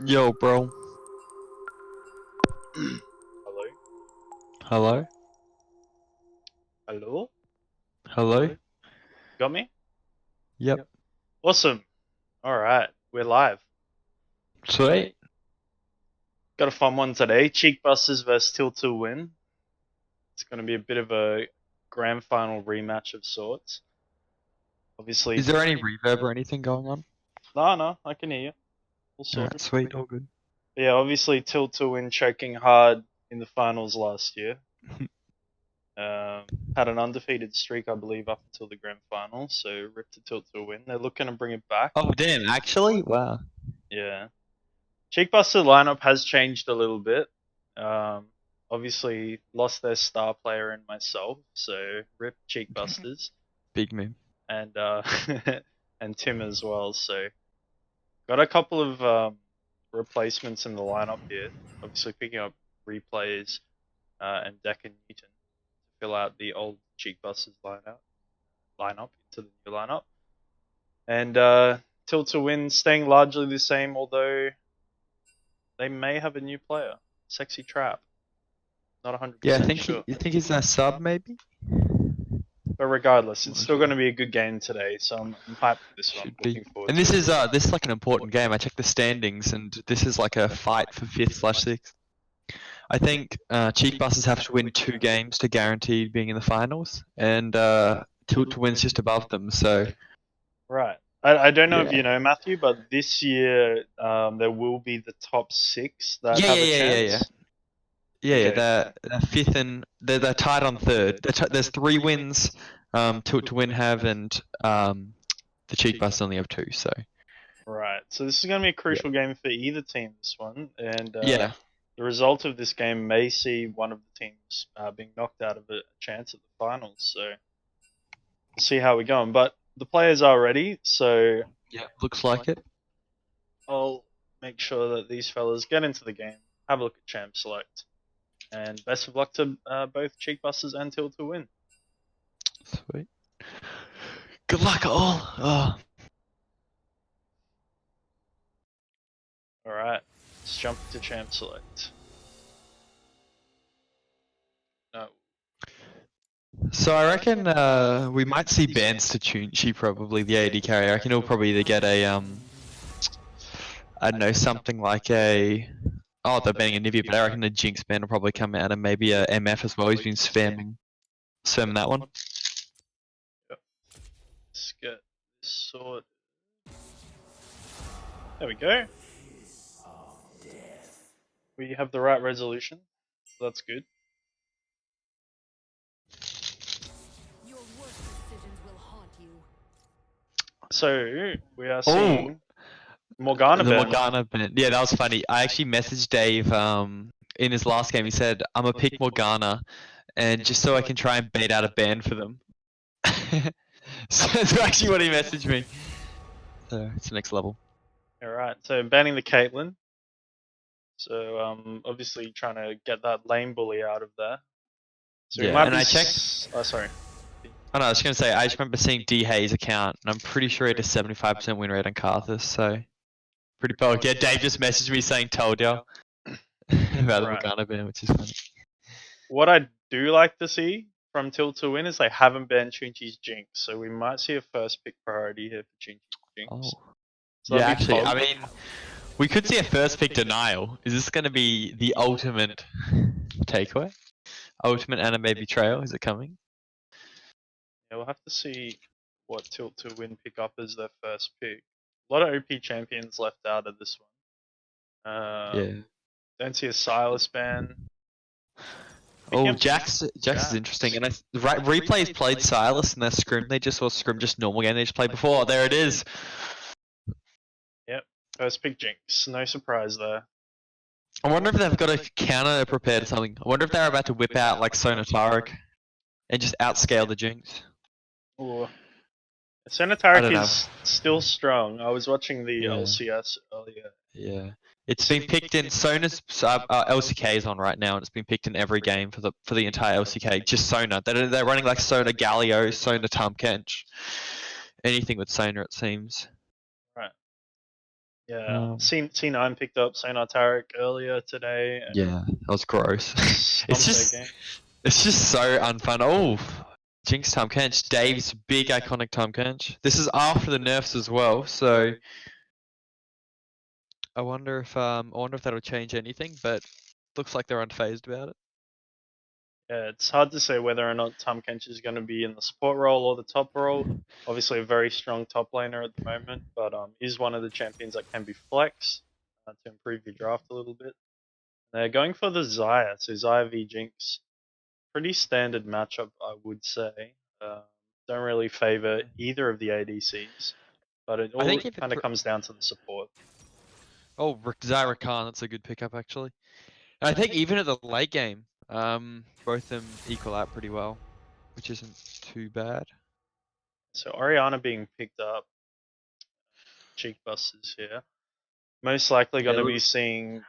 Yo, bro. Hello? Hello? Hello? Hello? Hello? Got me? Yep. Yep. Awesome. Alright, we're live. Sweet. Got a fun one today. Cheekbusters versus Tilt to Win. It's going to be a bit of a grand final rematch of sorts. Obviously. Is there any reverb or anything going on? No, I can hear you. All Alright, sorted. sweet, all good. Yeah, obviously Tilt to Win choking hard in the finals last year. Had an undefeated streak, I believe, up until the grand final, so rip to Tilt to Win. They're looking to bring it back. Oh, damn, actually? Wow. Yeah. Cheekbuster lineup has changed a little bit. Obviously lost their star player in myself, so rip Cheekbusters Big meme. and and Tim as well. So got a couple of replacements in the lineup here. Obviously picking up replays and Deck and Newton to fill out the old Cheekbusters lineup into the new lineup. And Tilt to Win staying largely the same, although they may have a new player, Sexy Trap. Not 100% Yeah, I think sure. you think he's a sub, maybe? But regardless, it's still going to be a good game today, so I'm hyped for this one. Should be. Looking forward And to it. this is like an important game. I checked the standings, and this is like a fight for 5th/6th. I think Cheekbusters have to win 2 games to guarantee being in the finals, and Tilt to Win's just above them, so... Right. I don't know if Yeah. you know, Matthew, but this year there will be the top 6 that Yeah, have yeah, a yeah, yeah, yeah. chance. Yeah, yeah, Okay. they're 5th and they're tied on 3rd. There's 3 wins to win have, and the Cheekbusters only have 2. So Right. So this is going to be a yeah, crucial game for either team, this one. And yeah, the result of this game may see one of the teams being knocked out of a chance at the finals. So we'll see how we're going. But the players are ready, so yeah. Looks like it. I'll make sure that these fellas get into the game, have a look at Champ Select, and best of luck to both Cheekbusters and Till to win. Sweet. Good luck, all. Oh. Alright, let's jump to Champ Select. No. So I reckon we might see bans to Tunchi, probably the AD carry. I reckon he'll probably either get a I don't know, something like a... Oh, they're banning a Nivea, but I reckon the Jinx ban will probably come out, and maybe a MF as well. He's been spamming that one. Yep. Let's get this sorted. There we go. We have the right resolution. So that's good. Your worst decisions will haunt you. So we are seeing Morgana The ban. Morgana ban. Yeah, that was funny. I actually messaged Dave in his last game. He said, I'm gonna pick Morgana, and just so I can try and bait out a ban for them. So that's actually what he messaged me. So it's next level. Alright, so banning the Caitlyn. So obviously trying to get that lane bully out of there. So we Yeah, might and be I checked. Oh, sorry. Oh no, I was gonna say, I just remember seeing D Hayes' account, and I'm pretty sure he had a 75% win rate on Karthus, so pretty power. Yeah, Dave just messaged me saying told ya about the Right. Morgana ban, which is funny. What I do like to see from Tilt to win is they haven't banned Chunchi's Jinx, so we might see a first pick priority here for Chunchi's Jinx. Oh. So Yeah, that'd be actually, Pog. I mean, we could see a first pick denial. Is this gonna be the ultimate takeaway? Ultimate anime betrayal? Is it coming? Yeah, we'll have to see what Tilt to win pick up as their first pick. A lot of OP champions left out of this one. Yeah. Don't see a Silas ban. Oh, Jax is interesting. And replays played Silas in their scrim. They just saw scrim just normal game they just played before. There it is. Yep, first pick Jinx. No surprise there. I wonder if they've got a counter prepared or something. I wonder if they're about to whip out like Sonatarek and just outscale the Jinx. Ooh. I Senataric don't know. is still strong. I was watching the Yeah. LCS earlier. Yeah. It's been picked in Sona's LCK is on right now, and it's been picked in every game for the entire LCK. Just Sona. They're running like Sona Galio, Sona Tahm Kench. Anything with Sona, it seems. Right. Yeah, C9 picked up Sonar Tarek earlier today. And Yeah, that was gross. stumped their game. It's just so unfun. Oh, Jinx time catch. Dave's big iconic time catch. This is after the nerfs as well, so I wonder if that'll change anything, but looks like they're unfazed about it. Yeah, it's hard to say whether or not Tom Kench is going to be in the support role or the top role. Obviously, a very strong top laner at the moment, but is one of the champions that can be flexed to improve your draft a little bit. They're going for the Xayah, so Xayah v Jinx. Pretty standard matchup, I would say. Don't really favor either of the ADCs, but it I all think if it kind of comes down to the support. Oh, Zyra Khan, that's a good pickup actually. And I think even at the late game, both of them equal out pretty well, which isn't too bad. So Orianna being picked up, cheek busters here. Most likely going to be seeing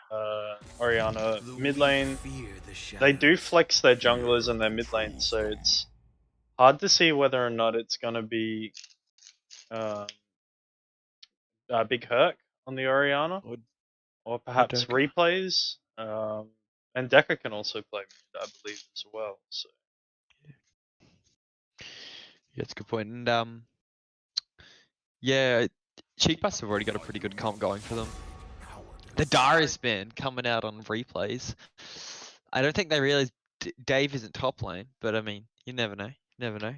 Orianna mid lane. They do flex their junglers and their mid lane, so it's hard to see whether or not it's going to be Big Herc on the Orianna, or perhaps Deca. replays. And Deca can also play mid, I believe, as well. So Yeah, that's a good point. And yeah, Cheek Bus have already got a pretty good comp going for them. The Darius ban coming out on replays. I don't think they realize Dave isn't top lane, but I mean, you never know. Never know.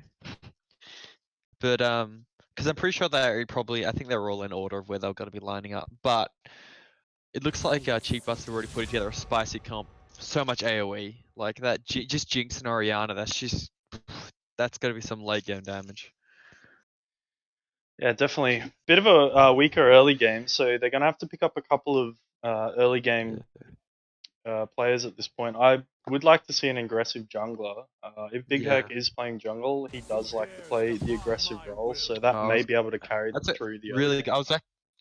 But because I'm pretty sure they're probably, I think they're all in order of where they're going to be lining up. But it looks like Cheek Bus have already put together a spicy comp. So much AOE, like that. Just Jinx and Orianna. That's going to be some late game damage. yeah, definitely a bit of a weaker early game. So they're going to have to pick up a couple of early game players at this point. I would like to see an aggressive jungler. If Big Herc is playing jungle, he does like to play the aggressive role, so that may be able to carry them through the early game.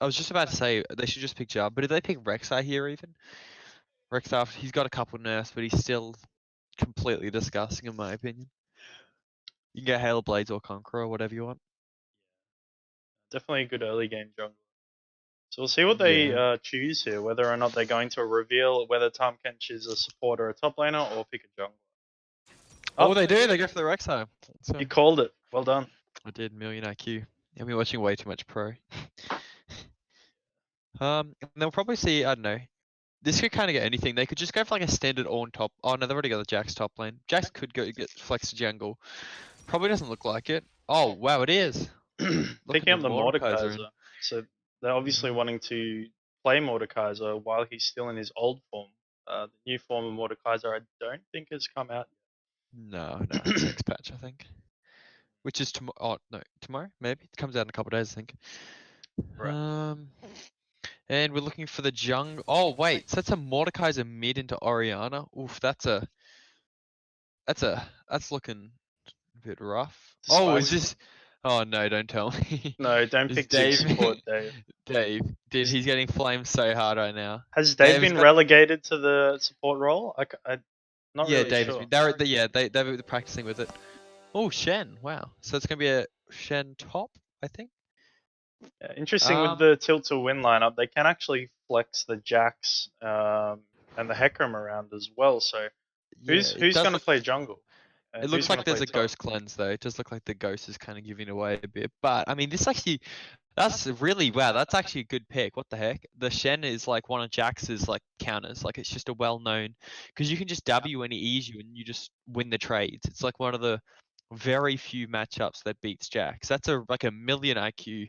I was just about to say they should just pick Jar, but did they pick Rek'Sai here even? Rek'Sai, he's got a couple nerfs, but he's still completely disgusting in my opinion. You can get Hail Blades or Conqueror, whatever you want. Definitely a good early game jungler. So we'll see what they choose here, whether or not they're going to reveal whether Tahm Kench is a support or a top laner, or pick a jungler. Oh, they do. They go for the Rek'Sai. So You called it. Well done. I did. Million IQ. I've been watching way too much pro. And they'll probably see. I don't know. This could kind of get anything. They could just go for like a standard Ornn top. Oh no, they've already got the Jax top lane. Jax could go get flex to jungle. Probably doesn't look like it. Oh wow, it is. Picking up the Mordekaiser. Mordekaiser. So they're obviously wanting to play Mordekaiser while he's still in his old form. The new form of Mordekaiser I don't think has come out. No, it's next patch I think. Which is tomorrow. Oh no, tomorrow maybe. It comes out in a couple of days I think. Right. And we're looking for the jungle. Oh wait, so that's a Mordekaiser mid into Orianna. Oof, that's looking a bit rough. Oh, is this? Oh no, don't tell me. No, don't pick Dave. Support, Dave. Dude, he's getting flamed so hard right now. Has Dave been relegated to the support role? I'm not really Dave sure. They've been practicing with it. Oh, Shen, wow. So it's gonna be a Shen top, I think. Yeah, interesting with the tilt to win lineup, they can actually flex the Jax and the Hecarim around as well. So who's going to play jungle? It looks like there's a ghost cleanse though. It does look like the ghost is kind of giving away a bit. But I mean, that's really wow. That's actually a good pick. What the heck? The Shen is like one of Jax's like counters. Like it's just a well-known because you can just W when he E's you and you just win the trades. It's like one of the very few matchups that beats Jax. That's like a million IQ.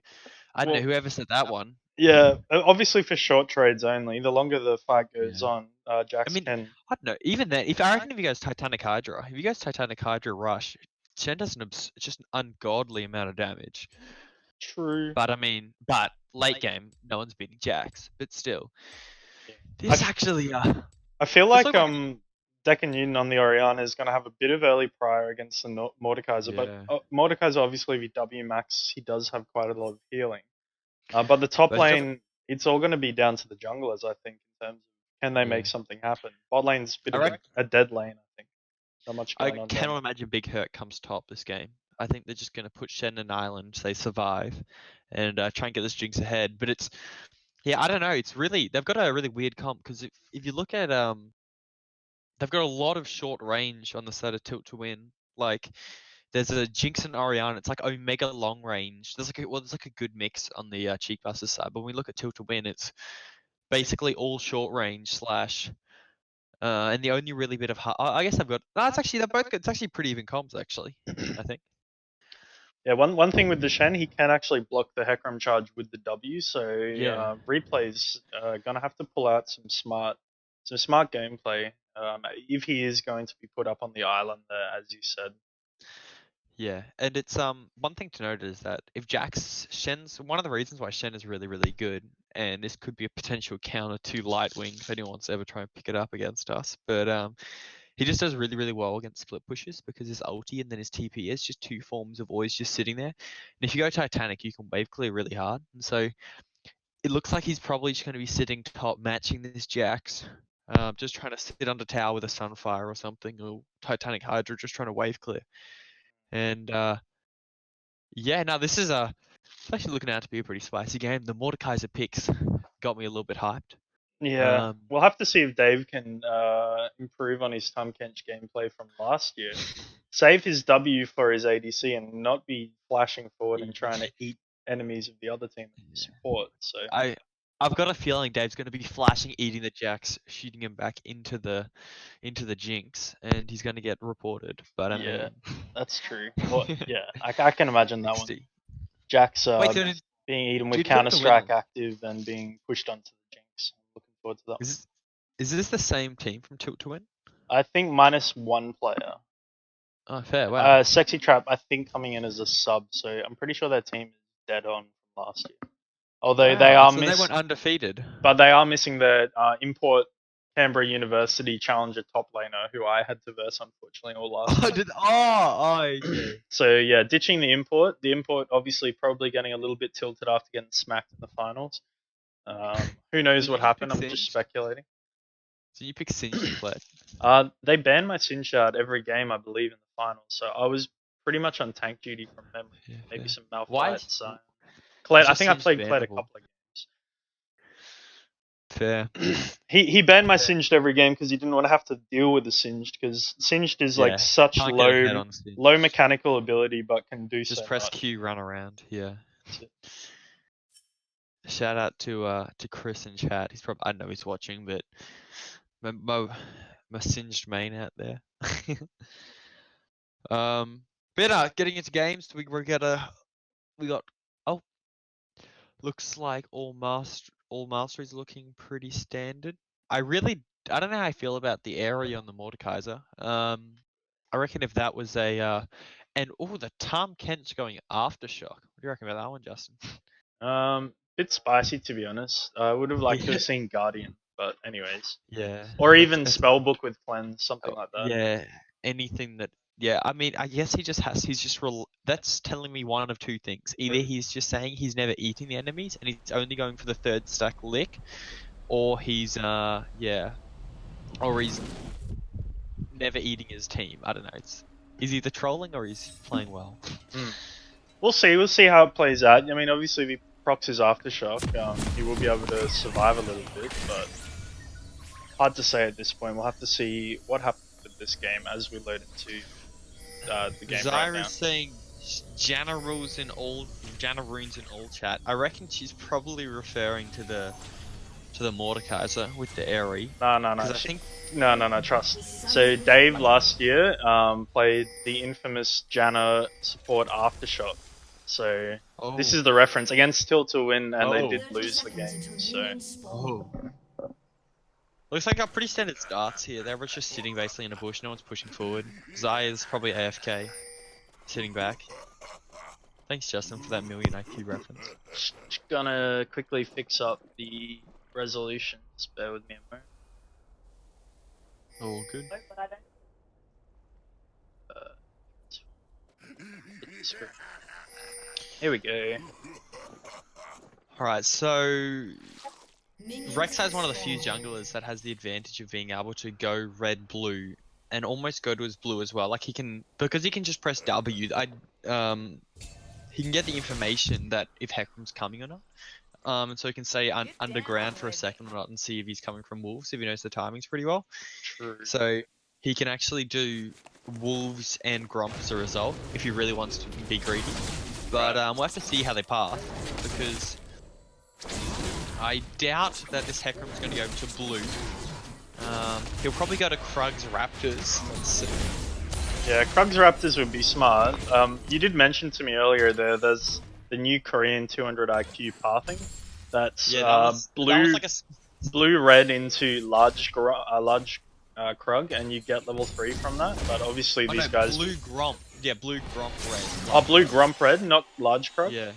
I don't know whoever said that one. Yeah, obviously for short trades only. The longer the fight goes on, Jax can. I don't know. Even then, I reckon if he goes Titanic Hydra, Rush, Shen does just an ungodly amount of damage. True. But I mean, late game, no one's beating Jax. But still, this actually. I feel like Deca Newton on the Orianna is going to have a bit of early prior against the Mordekaiser, but Mordekaiser obviously with W max, he does have quite a lot of healing. But the top lane, it's all going to be down to the junglers, I think, in terms of can they make something happen. Bot lane's a bit of a dead lane, I think. Not much going on. I cannot imagine Big Hurt comes top this game. I think they're just going to put Shen and Island, say survive, and try and get this Jinx ahead. But Yeah, I don't know. It's really they've got a really weird comp because if you look at they've got a lot of short range on the side of Tilt to Win. Like there's a Jinx and Orianna. It's like Omega long range. There's like a good mix on the Cheek Busters side. But when we look at Tilt to Win, it's basically all short range slash. And the only really bit of I guess I've got. No, it's actually they're both good. It's actually pretty even comps actually. I think. Yeah, one thing with the Shen, he can actually block the Hecarim charge with the W, so Yeah. replay's gonna have to pull out some smart gameplay if he is going to be put up on the island there, as you said. Yeah, and it's one thing to note is that if Shen's one of the reasons why Shen is really good, and this could be a potential counter to Lightwing if anyone wants to ever try and pick it up against us. But he just does really well against split pushes because his ulti and then his TP is just two forms of always just sitting there. And if you go Titanic, you can wave clear really hard, and so it looks like he's probably just going to be sitting top, matching this Jax. Just trying to sit under tower with a Sunfire or something, or Titanic Hydra, just trying to wave clear. And yeah, no, this is it's actually looking out to be a pretty spicy game. The Mordekaiser picks got me a little bit hyped. Yeah, we'll have to see if Dave can improve on his Tahm Kench gameplay from last year. Save his W for his ADC and not be flashing forward and trying to eat enemies of the other team in support. So I've got a feeling Dave's going to be flashing, eating the Jax, shooting him back into the Jinx, and he's going to get reported. But I yeah, mean, that's true. Well, yeah, I can imagine that one. 60. Jax Wait, so did being eaten with Dude, Counter Tilt to Win. Strike active and being pushed onto the Jinx. I'm looking forward to that one. Is this the same team from Tilt to Win? I think minus one player. Oh, fair. Wow. Sexy Trap, I think, coming in as a sub, so I'm pretty sure their team is dead on from last year. Although they Wow, are so they went undefeated. but they are missing their import Canberra University challenger top laner, who I had to verse unfortunately all last night. Okay. So yeah, ditching the import. The import obviously probably getting a little bit tilted after getting smacked in the finals. Who knows Did what you happened? pick I'm just Singed? speculating. So you pick Singed and Kled. They banned my Sin Shard every game, I believe, in the finals. So I was pretty much on tank duty from memory. Yeah, Maybe fair. some Why? Malphites. Kled, I Just think I Singed played Kled a bannable. couple of Fair. games. He banned my Singed every game because he didn't want to have to deal with the Singed, because Singed is like such Can't get ahead on Singed. low mechanical ability, but can do Just so press much. Q, run around. Yeah. That's it. Shout out to Chris in chat. He's probably I know he's watching, but my Singed main out there. But getting into games, we got oh, looks like all masteries looking pretty standard. I don't know how I feel about the area on the Mordekaiser. I reckon if that was a and the Tahm Kench going aftershock. What do you reckon about that one, Justin? Bit spicy, to be honest. I would have liked to Yeah. have seen Guardian, but anyways. Yeah. Or even Spellbook with Cleanse, something Oh, like that. yeah, anything that. Yeah, I mean, I guess that's telling me one of two things. Either he's just saying he's never eating the enemies and he's only going for the third stack lick, or he's or he's never eating his team. I don't know. He's either trolling or he's playing well. We'll see. We'll see how it plays out. I mean, obviously, if he procs his aftershock, he will be able to survive a little bit, but hard to say at this point. We'll have to see what happens with this game as we load into the game right now. Zyra's saying Janna runes in all chat. I reckon she's probably referring to the Mordekaiser with the Aerie. No. Trust. So Dave last year played the infamous Janna support aftershock. So this is the reference against Tilt to Win, and they did lose the game. So. Looks like got pretty standard starts here. They were just sitting basically in a bush. No one's pushing forward. Zaya's probably AFK, sitting back. Thanks, Justin, for that million IQ reference. Just gonna quickly fix up the resolution. Just bear with me a moment. All good. Here we go. Alright, so Rek'Sai is one of the few junglers that has the advantage of being able to go red-blue and almost go to his blue as well. Like because he can just press W. He can get the information that if Hecarim's coming or not. so he can stay underground for a second or not and see if he's coming from wolves, if he knows the timings pretty well. True. So he can actually do wolves and gromp as a result if he really wants to be greedy. But we'll have to see how they path, because I doubt that this Hecarim's going to go to blue. He'll probably go to Krug's Raptors. Let's see. Yeah, Krug's Raptors would be smart. You did mention to me earlier there's the new Korean 200 IQ pathing. That's that blue, was like a blue red into large Krug, and you get level 3 from that. But obviously these guys. Blue Gromp. Yeah, blue Gromp red. Oh, blue Gromp red, not large Krug. Yeah.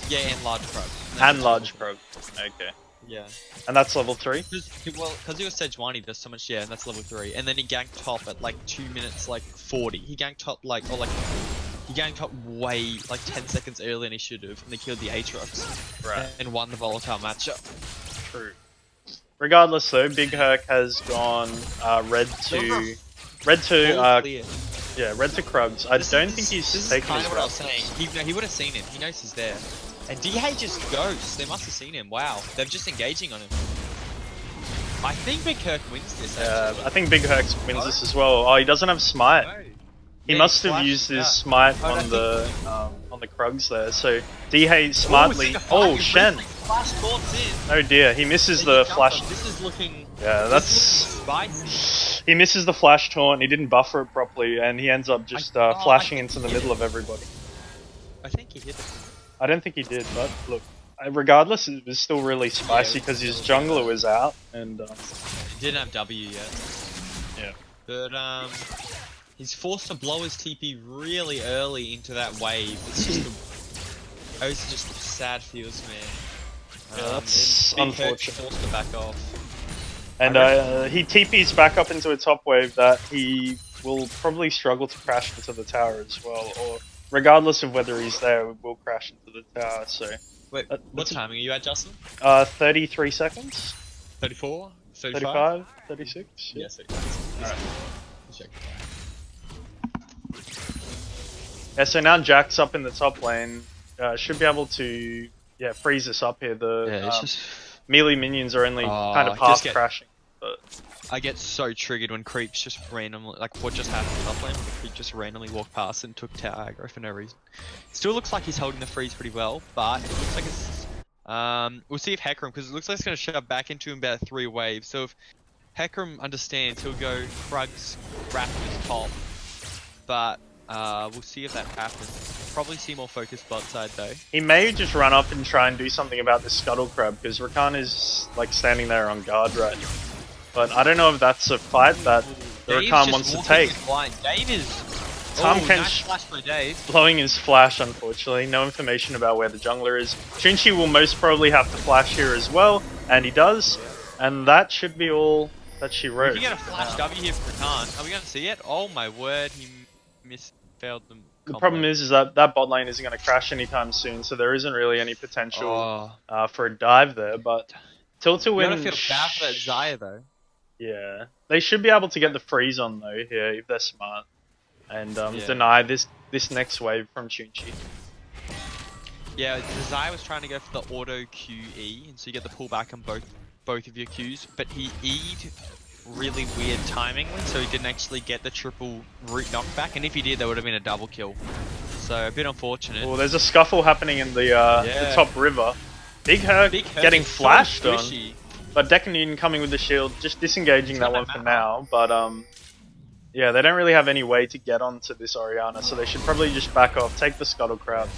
Yeah, and large Krug. And large Krug. Okay. Yeah. And that's level 3. Because he was Stage 1, he does so much, and that's level 3. And then he ganked top at like 2 minutes, like 40. He ganked top he ganked top way, like 10 seconds earlier than he should have, and they killed the Aatrox. Right. And won the volatile matchup. True. Regardless though, Big Herc has gone red to Krugs. I don't think he's this taken kind his of what I was route. saying. He would have seen him. He knows he's there. And DH just goes. They must have seen him. Wow. They're just engaging on him. I think Big Herc wins this. Actually. I think Big Herc wins this as well. Oh, he doesn't have Smite. He Yeah, must have flashed used his out. Smite Oh, on the Krugs there. So DH smartly. it's Oh, Shen. Flash taunts in. Oh dear, he misses Then you the jump flash. him. This is looking. Yeah, this is that's. looking spicy. He misses the flash taunt. He didn't buffer it properly, and he ends up just flashing I into the think he middle of everybody. I think he hit it. I don't think he did, but look. Regardless, it was still really spicy because his jungler was out, and He didn't have W yet. yeah. But he's forced to blow his TP really early into that wave. It's just those are just sad feels, man. Yeah, that's and Big Herc unfortunate. forced to back off. And he TPs back up into a top wave that he will probably struggle to crash into the tower as well, or regardless of whether he's there, will crash into the tower. So Wait, what timing are you at, Justin? 33 seconds, 34? 35, 36. Yeah, 36. Alright. Check. Yeah, so now Jack's up in the top lane. Should be able to freeze us up here. The Yeah, it's just. melee minions are only kind of just half get- crashing. But I get so triggered when creeps just randomly, like what just happened in top lane, the creep just randomly walked past and took tower aggro for no reason. Still looks like he's holding the freeze pretty well, but it looks like it's, we'll see if Hecarim, because it looks like it's going to shove back into him about 3 waves, so if Hecarim understands, he'll go Krug's Raptors top, but we'll see if that happens. Probably see more focused bot side though. he may just run up and try and do something about this scuttle crab because Rakan is like standing there on guard right now. But I don't know if that's a fight that Dave's Rakan just wants to walking take. his blind. Dave is... Tahm Oh, Kench- nice flash by Dave. Blowing his flash, unfortunately. No information about where the jungler is. Chinchi will most probably have to flash here as well, and he does. And that should be all that she We wrote. can get a flash W here for Rakan. Are we going to see it? Oh my word, he failed them. The problem is that bot lane isn't going to crash anytime soon, so there isn't really any potential for a dive there. But Tilta You win. gotta feel bad for that Xayah though. Yeah, they should be able to get the freeze on though here if they're smart, and Yeah. deny this next wave from Chinchi. Yeah, the Xayah was trying to go for the auto QE, and so you get the pullback on both of your Qs, but he E'd really weird timingly, so he didn't actually get the triple root knockback, and if he did, there would have been a double kill. So a bit unfortunate. Well, there's a scuffle happening in the top river. Big Herc getting is so flashed on, squishy. but Deca Newton coming with the shield, just disengaging It's that not one that for bad. now. But yeah, they don't really have any way to get onto this Orianna, so they should probably just back off, take the scuttle crowd,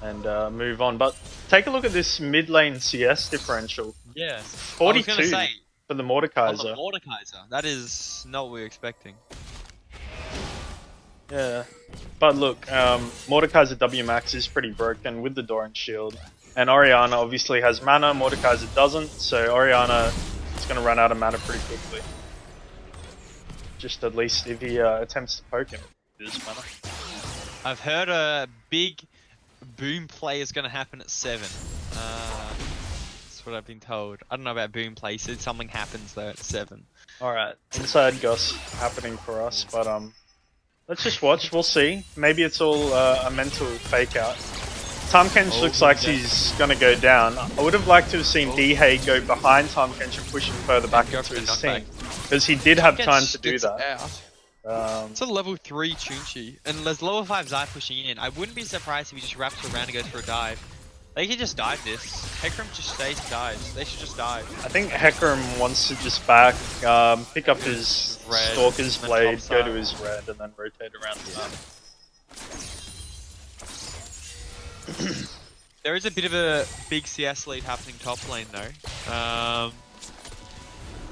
and move on. But take a look at this mid lane CS differential. Yeah. 42 I was gonna say, for the on Mordekaiser. the Mordekaiser, that is not what we were expecting. Yeah, but look, Mordekaiser WMAX is pretty broken with the Doran shield, and Orianna obviously has mana, Mordekaiser doesn't, so Orianna is going to run out of mana pretty quickly. Just at least if he attempts to poke him with his mana. I've heard a big boom play is going to happen at 7. That's what I've been told. I don't know about boom play, so something happens though at 7. Alright, inside goss happening for us, but let's just watch, we'll see. Maybe it's all a mental fake out. Tom Kench Oh, looks like yeah. he's gonna go down. I would have liked to have seen D-Hay go behind Tom Kench and push him further back go into for the his team. knockback. Because he did have Gets time to do gets that. out. It's a level 3 Chunchi, and there's level 5 Zai pushing in. I wouldn't be surprised if he just wraps around and goes for a dive. They can just dive this. Hecarim just stays and dives. They should just dive. I think Hecarim wants to just back, pick up his Red, Stalker's and then Blade, top go side. to his red, and then rotate around the map. There is a bit of a big CS lead happening top lane though.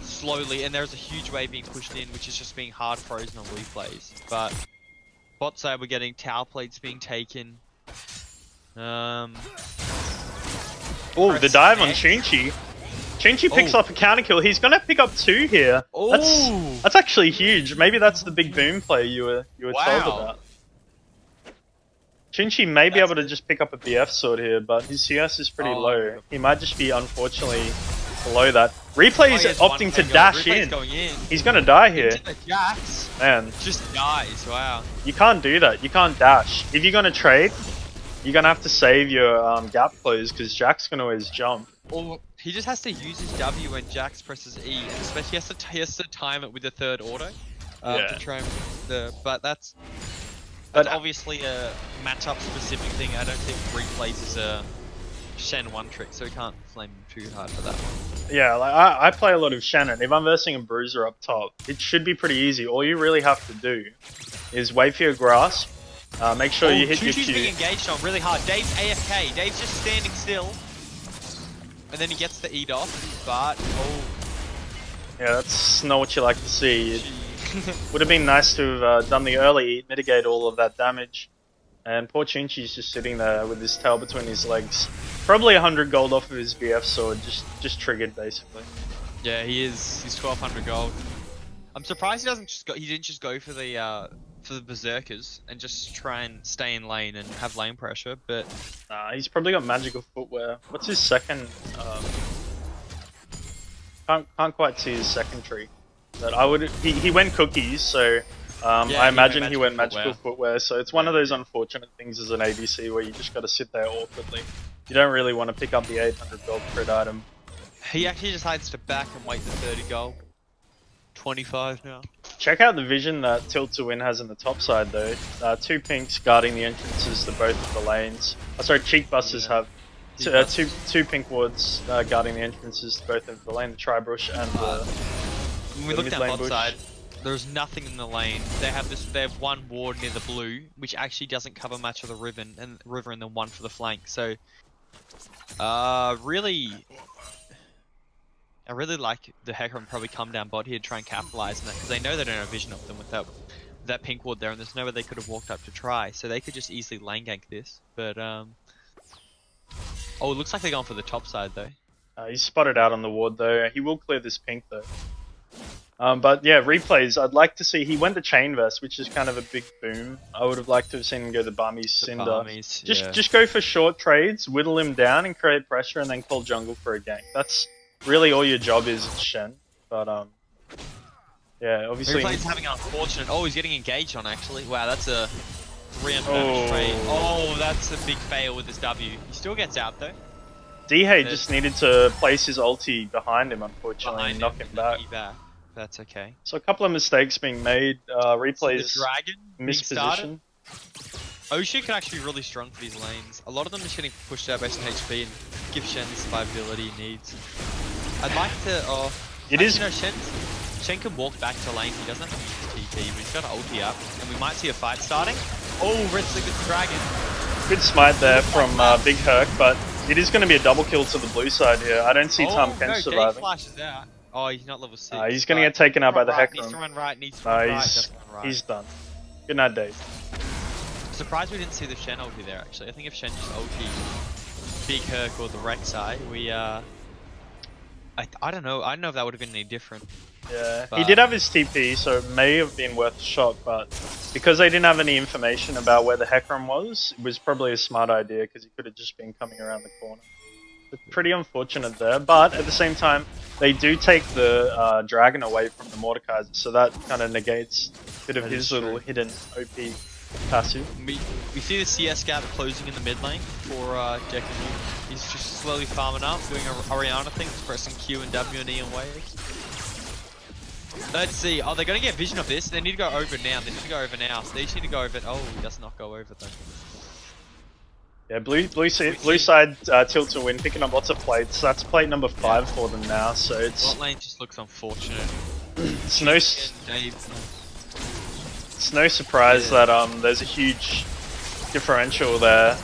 Slowly, and there's a huge wave being pushed in, which is just being hard frozen on replays. But bot side, we're getting tower plates being taken. Oh, the dive on Chunchi. Chunchi picks Oh. up a counter kill. He's gonna pick up 2 here. Oh, That's actually huge. Maybe that's the big boom play you were told Wow. about. Chunchi may be That's able to just pick up a BF sword here, but his CS is pretty Oh, low. He might just be unfortunately below that. Replay is he has opting to 1K gold. dash Replay's in. Going in. He's gonna die here. Into the Jax. Man, Just dies. Wow. you can't do that. You can't dash. If you're gonna trade, you're gonna have to save your gap close because Jack's gonna always jump. Or he just has to use his W when Jax presses E, and especially he has to time it with the third auto Yeah. to try and but that's But obviously a matchup specific thing. I don't think replays is a Shen 1 trick, so we can't flame him too hard for that one. yeah, like I play a lot of Shannon. If I'm versing a bruiser up top, it should be pretty easy. All you really have to do is wait for your grasp. Make sure you hit your Chuchi's being Q. engaged on really hard. Dave's AFK. Dave's just standing still. And then he gets the eat off, but Yeah, that's not what you like to see. It gee. would have been nice to have done the early eat, mitigate all of that damage. And poor Chunchi's just sitting there with his tail between his legs. Probably 100 gold off of his BF sword, just triggered basically. Yeah, he is. He's 1200 gold. I'm surprised he doesn't just go. He didn't just go for the berserkers and just try and stay in lane and have lane pressure. But He's probably got magical footwear. What's his second? Can't quite see his second tree. But I would. He went cookies, so I imagine he went magical footwear. So it's one of those unfortunate things as an ADC where you just got to sit there awkwardly. You don't really want to pick up the 800 gold crit item. he actually decides to back and wait the 30 gold. 25 now. Check out the vision that Tilt to Win has in the top side though. 2 pinks guarding the entrances to both of the lanes. Sorry, Cheek Busters have two pink wards guarding the entrances to both of the lane, the Tri-Brush and When we the look down mid-lane bot bush. side, there's nothing in the lane. They have this. They have one ward near the blue, which actually doesn't cover much of the river, and then one for the flank. So, really, I really like the Hecarim probably come down bot here to try and capitalize on that because they know they don't have vision of them with that pink ward there, and there's nowhere they could have walked up to try. So they could just easily lane gank this. But oh, it looks like they're going for the top side though. He's spotted out on the ward though. He will clear this pink though. But yeah, replays. I'd like to see. He went to Chain Vest, which is kind of a big boom. I would have liked to have seen him go to Barmy's Cinder. Barmies, yeah. Just go for short trades, whittle him down, and create pressure, and then call jungle for a gank. That's really all your job is, Shen. But yeah, obviously. Replay's having an unfortunate. Oh, he's getting engaged on actually. Wow, that's a 300 damage trade. Oh, that's a big fail with this W. He still gets out though. D-Hay just needed to place his ulti behind him, unfortunately, and knock him back. That's okay. So a couple of mistakes being made. Replays The dragon being started. misposition. Ocean can actually be really strong for these lanes. A lot of them are just getting pushed out based on HP and give Shen the survivability he needs. I'd like to. Oh, It actually, is- No, Shen can walk back to lane. He doesn't have to use his TP, but he's got an ulti up, and we might see a fight starting. Oh, Ritzy with the dragon. Good smite there from Big Herc, but it is going to be a double kill to the blue side here. I don't see Tom Kench no, Dave surviving. flashes out. Oh, he's not level 6. He's going to get taken out by the Needs to Hecarim. run right, needs to run right, He's, doesn't run right. he's done. Good night, Dave. Surprised we didn't see the Shen ulti there actually. I think if Shen just ulti Big Herc or the Rek'Sai, we I don't know. I don't know if that would have been any different. Yeah, he But- did have his TP, so it may have been worth a shot, but because they didn't have any information about where the Hecarim was, it was probably a smart idea because he could have just been coming around the corner. So pretty unfortunate there, but at the same time, they do take the dragon away from the Mordekaiser, so that kind of negates a bit of That his is little true. hidden OP. passive. We see the CS gap closing in the mid lane for Deku. He's just slowly farming up, doing a Oriana thing, pressing Q and W and E and waves. Let's see. Oh, they're gonna get vision of this. They need to go over now. They need to go over now. They just need to go over. Oh, he does not go over though. Yeah, blue side tilt to win, picking up lots of plates. That's plate number 5 for them now. So it's Bot lane just looks unfortunate. it's no surprise that there's a huge differential there.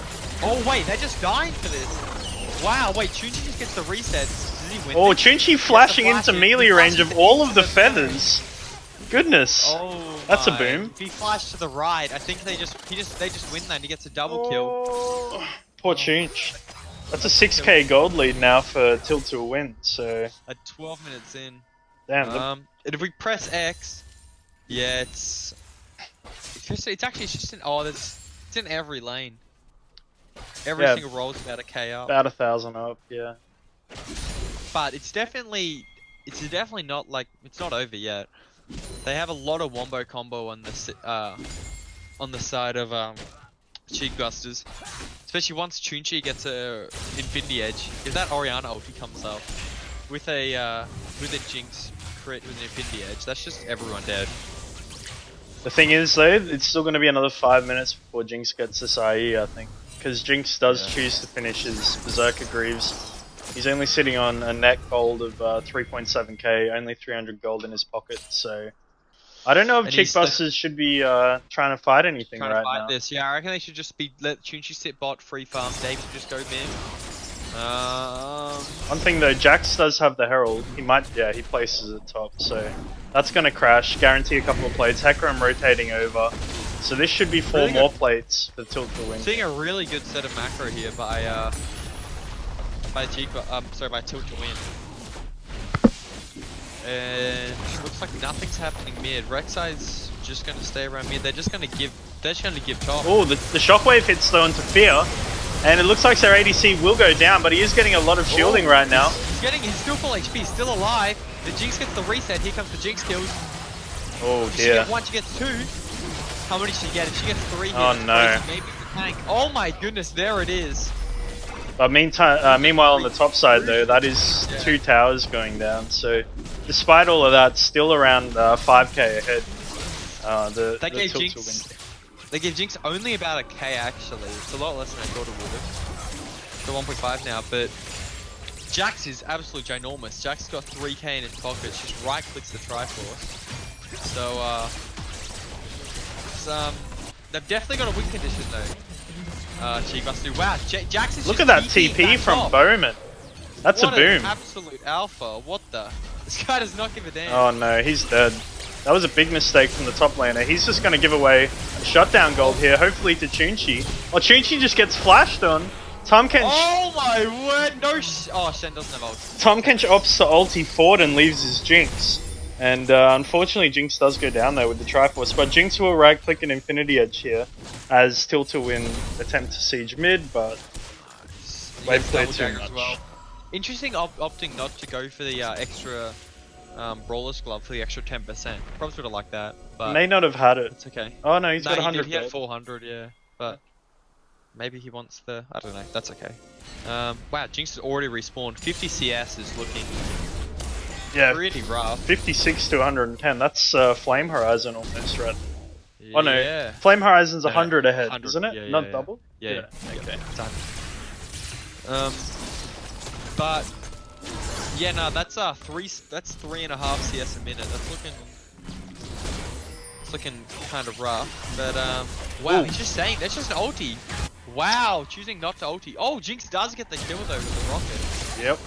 Oh wait, they're just dying for this. Wow, wait, Chunchi just gets the reset. Does he win? Oh, Chunchi flashing into melee range of all of the feathers. Goodness. Oh, that's a boom. If he flashed to the right, I think they just win that and he gets a double kill. Oh, poor Chunch. That's a 6k gold lead now for tilt to a win. So At 12 minutes in. damn. And if we press X, yeah, it's just in it's in every lane. Every Yeah. single roll's about a K up. About 1,000 up, yeah. But it's definitely not like it's not over yet. They have a lot of wombo combo on the side of Cheekbusters, especially once Chunchi gets a Infinity Edge. If that Oriana ulti comes up with a Jinx crit with an Infinity Edge, that's just everyone dead. The thing is though, it's still going to be another 5 minutes before Jinx gets this IE, I think. Because Jinx does choose to finish his Berserker Greaves. He's only sitting on a net gold of 3.7k, only 300 gold in his pocket, so... I don't know if Cheekbusters should be trying to fight anything right now. This. Yeah, I reckon they should just let Chunchi sit bot, free farm, Dave should just go mid. One thing though, Jax does have the Herald. He places it top, so that's gonna crash. Guarantee a couple of plates. Hecarim rotating over. So this should be 4 more plates for tilt to win. Seeing a really good set of macro here by tilt to win. And looks like nothing's happening mid. Rek'Sai's just gonna stay around mid. They're just gonna give top. Oh, the shockwave hits though into Fear. And it looks like their ADC will go down, but he is getting a lot of shielding right now. He's still full HP, he's still alive. The Jinx gets the reset, here comes the Jinx kills. Oh She dear. gets 1, she gets 2. How many she get? If she gets 3, Oh, no. Maybe the tank. Oh my goodness, there it is. But meanwhile on the top side though, that is 2 towers going down. So despite all of that, still around 5k ahead. They gave Jinx only about a K actually. It's a lot less than I thought it would. So 1.5 now, but Jax is absolutely ginormous. Jax has got 3k in his pockets, just right clicks the Triforce. So they've definitely got a win condition though. Cheekbuster. Wow, Jax is Look just at that TPing TP back from off. Bowman. That's What a boom. an absolute alpha. What the? This guy does not give a damn. Oh no, he's dead. That was a big mistake from the top laner. He's just going to give away a shutdown gold here, hopefully to Chunchi. Oh, Chunchi just gets flashed on. Tahm Oh my word, no oh, Shen doesn't have ult. Kench opts to ulti forward and leaves his Jinx. And unfortunately Jinx does go down there with the Triforce, but Jinx will right click an Infinity Edge here as Tilt to win attempt to siege mid, but wave clear too much. Well. Interesting opting not to go for the extra Brawler's Glove for the extra 10%. Probably would have liked that, but May not have had it. it's okay. Oh no, he's got He 100 did, he had gold. 400, yeah, but maybe he wants the, I don't know, that's okay. Wow, Jinx has already respawned. 50 CS is looking pretty rough. 56 to 110. That's Flame Horizon almost, right? Yeah. Oh no, Flame Horizon's 100 ahead, 100, isn't it? yeah, Not yeah. double? Yeah. Okay. It's 100. But yeah, no, that's 3.5 CS a minute. That's looking kind of rough. But wow, he's just saying that's just an ulti. Wow, choosing not to ulti. Oh, Jinx does get the kill though with the rocket. Yep.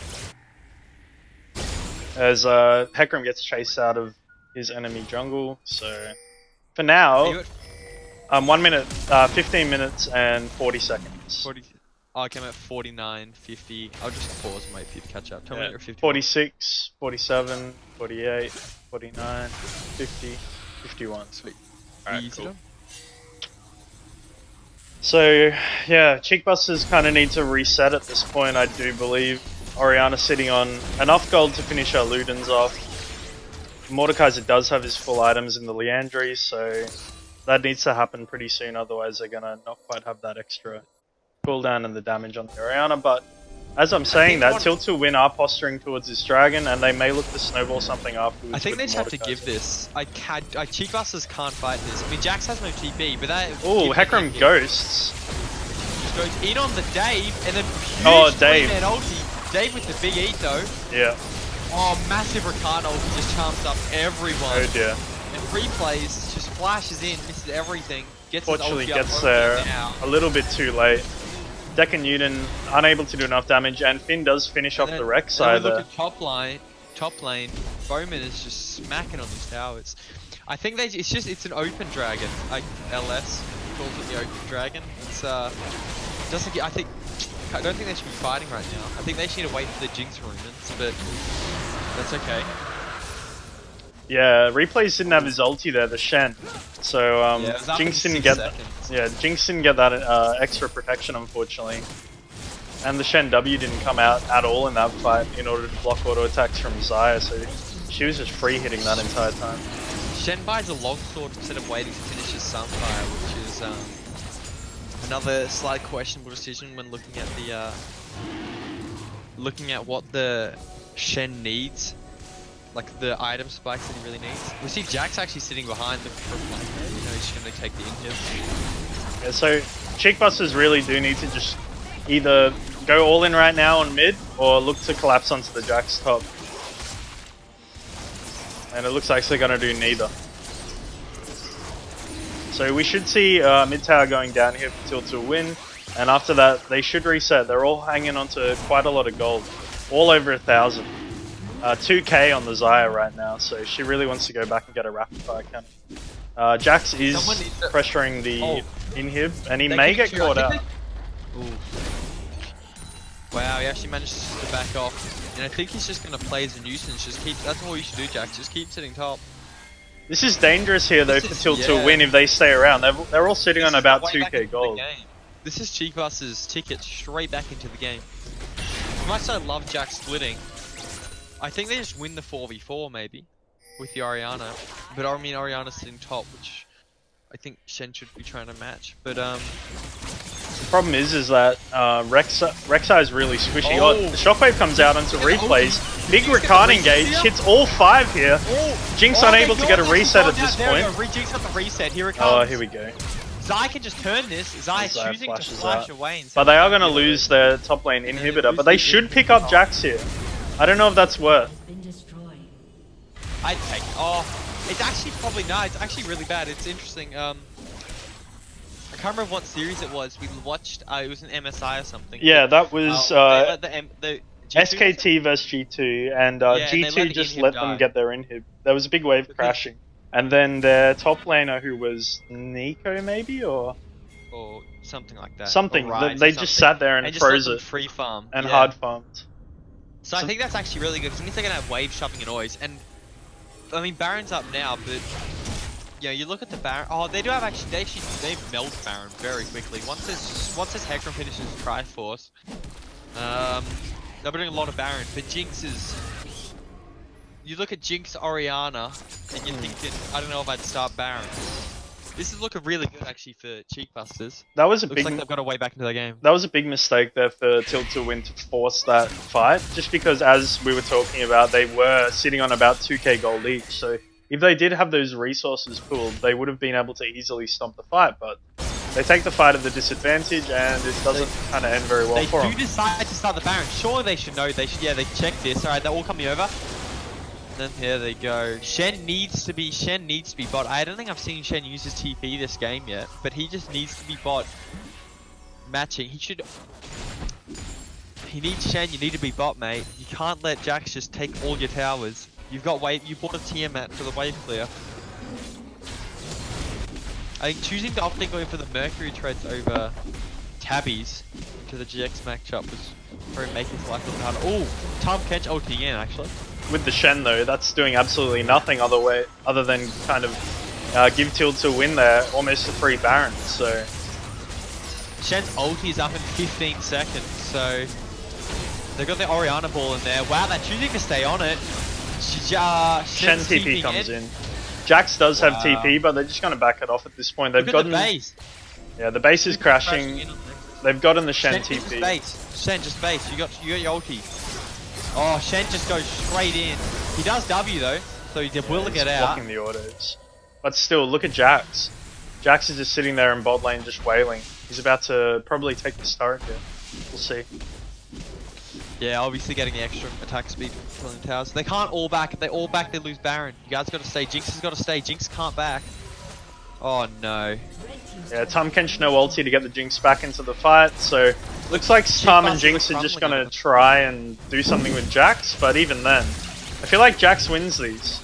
As Hecarim gets chased out of his enemy jungle, so for now, 1 minute, 15 minutes and 40 seconds. 40. Oh, I came at 49, 50. I'll just pause and wait for you to catch up. Tell me you're 50. 46, 47, 48, 49, 50, 51. Sweet. Alright, Easy cool. done. So, yeah, Cheekbusters kind of need to reset at this point, I do believe. Oriana sitting on enough gold to finish our Ludens off. Mordekaiser does have his full items in the Liandry, so That needs to happen pretty soon, otherwise they're gonna not quite have that extra cooldown and the damage on the Orianna. But as I'm saying that, Tilt to Win are posturing towards this dragon, and they may look to snowball something afterwards. I think with they the just have to Mordekaiser. give this. Cheek Busters can't fight this. I mean, Jax has no TP, but that. Ooh, Hecarim Ghosts. Just goes in on the Dave, and then huge Oh, Dave. three-man ulti. Dave with the big eat though. Yeah. Oh, massive Rakan ulti just charms up everyone. Oh dear. And replays, just flashes in, misses everything. Gets Fortunately his ulti up gets over there now. a little bit too late. Deck and Newton unable to do enough damage, and Finn does finish off And the then- Rex and then side we there. look at top lane, Bowman is just smacking on these towers. I think it's an open dragon. LS calls it the open dragon. It's doesn't get. I don't think they should be fighting right now. I think they should need to wait for the Jinx ruins, but that's okay. Yeah, Replays didn't have his ulti there, the Shen. So Yeah, it was up in Jinx didn't 6 get seconds. yeah, Jinx didn't get that extra protection, unfortunately. And the Shen W didn't come out at all in that fight in order to block auto attacks from Xayah, so she was just free hitting that entire time. Shen buys a longsword instead of waiting to finish his Sunfire, which is another slight questionable decision when looking at the what the Shen needs, like the item spikes that he really needs. We see Jax actually sitting behind the flank. You know, he's going to take the inhib. Yeah, so Cheekbusters really do need to just either go all in right now on mid or look to collapse onto the Jax top. And it looks like they're going to do neither. So we should see mid tower going down here for Tilt to win, and after that they should reset. They're all hanging onto quite a lot of gold, all over 1,000. 2k on the Xayah right now, so she really wants to go back and get a rapid fire cannon. Jax is pressuring the inhib, and he may get caught out. Wow, he actually managed to back off, and I think he's just going to play as a nuisance. That's all you should do, Jax. Just keep sitting top. This is dangerous here though for Tilt to win if they stay around. They're all sitting on about 2k gold. This is Cheekbust's ticket straight back into the game. As much as I love Jax splitting, I think they just win the 4v4 maybe with the Orianna. But I mean Orianna's sitting top, which I think Shen should be trying to match. But the problem is that Rek'Sai is really squishy. Oh, the shockwave comes out onto replays. Big Rakan engage, hits all 5 here. Jinx unable to get a reset at this point. Jinx got the reset, here it comes. Oh, here we go. Xayah can just turn this. Xayah's choosing to flash away. But they are going to lose their top lane inhibitor. But they should pick up Jax here. I don't know if that's worth. I'd take. Oh, it's actually probably not. It's actually really bad. It's interesting. I can't remember what series it was. We watched. It was an MSI or something. Yeah, that was the SKT vs G2, and G2 just let them get their inhib. There was a big wave crashing, and then their top laner, who was Nico maybe or something like that. Something. They just sat there and froze it. Free farm and hard farmed. So I think that's actually really good, because it means they're gonna have wave shoving and noise. And I mean Baron's up now, but yeah, you look at the Baron. Oh, they do have they melt Baron very quickly. Once this Hecarim finishes Triforce, they'll be doing a lot of Baron. But Jinx is. You look at Jinx Orianna, and you're thinking, I don't know if I'd start Baron. This is looking really good actually for Cheekbusters. That was a Looks big. like they've got a way back into the game. That was a big mistake there for Tilt to win to force that fight, just because as we were talking about, they were sitting on about 2k gold each. So if they did have those resources pooled, they would have been able to easily stomp the fight. But they take the fight at the disadvantage, and it doesn't kind of end very well for them. They do decide to start the Baron. Sure, they should know. They should. Yeah, they check this. All right, they're all coming over. And then here they go. Shen needs to be bot. I don't think I've seen Shen use his TP this game yet, but he just needs to be bot matching. He needs Shen. You need to be bot, mate. You can't let Jax just take all your towers. You bought a Tiamat for the wave clear. I think choosing to opt in going for the Mercury treads over Tabbies to the GX matchup was probably making his life a little harder. Oh, Tom Kench ulting in actually. With the Shen though, that's doing absolutely nothing other than kind of give Tilt to win there, almost a free Baron. So Shen's ulti is up in 15 seconds, so they've got the Orianna ball in there. Wow, they're choosing to stay on it. Shen TP comes in. Jax does have Wow. TP, but they're just going to back it off at this point. They've Look at gotten the base. yeah, the base is Super crashing. in on the Nexus. They've gotten the Shen Shen, just TP. base. Shen, just base. You got your ulti. Oh, Shen just goes straight in. He does W though, so he will He's get out. blocking the autos. But still, look at Jax. Jax is just sitting there in bot lane, just wailing. He's about to probably take the start here. We'll see. Yeah, obviously getting the extra attack speed from killing towers. They can't all back. If they all back, they lose Baron. You guys got to stay. Jinx has got to stay. Jinx can't back. Oh no. Yeah, Tahm Kench no ulti to get the Jinx back into the fight, so looks like Tahm and Buster Jinx was are just crumbling gonna under the- try and do something with Jax, but even then, I feel like Jax wins these.